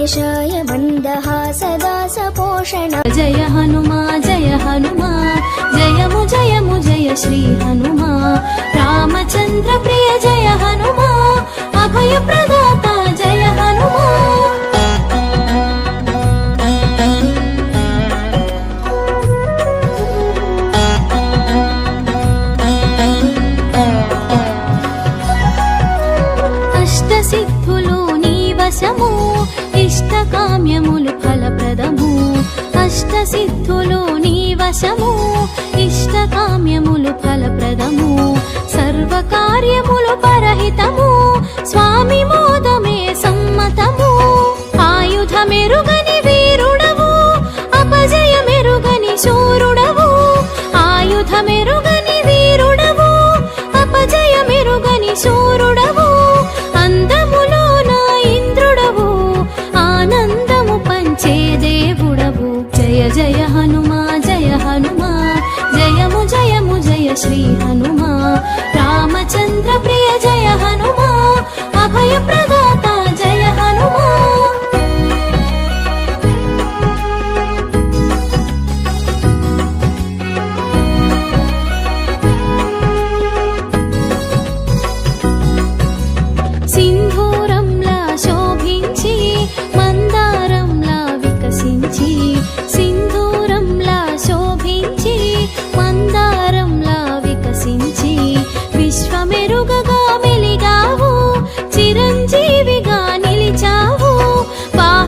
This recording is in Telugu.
वेशाय मन्दहासदासपोषण जय हनुमा जय हनुमा जयमु जयमु जय श्री हनुमा रामचंद्र प्रिय जय हनुमा अभय प्रदाता जय हनुमा అష్టసిద్ధులు నీ వశము ఇష్టకామ్యములు ఫలప్రదము అష్టసిద్ధులు నీ వశము ఇష్టకామ్యములు ఫలప్రదము సర్వకార్యములు పరహితము స్వామి మోదమే సమ్మతము ఆయుధమెరుగని వీరుడవు అపజయమెరుగని శూరుడవు ఆయుధమెరుగని వీరుడవు అపజయమెరుగని శూరుడవు అందములో నా ఇంద్రుడవు ఆనందము పంచే దేవుడవు జయ జయ హనుమా జయము జయము జయ శ్రీ హనుమా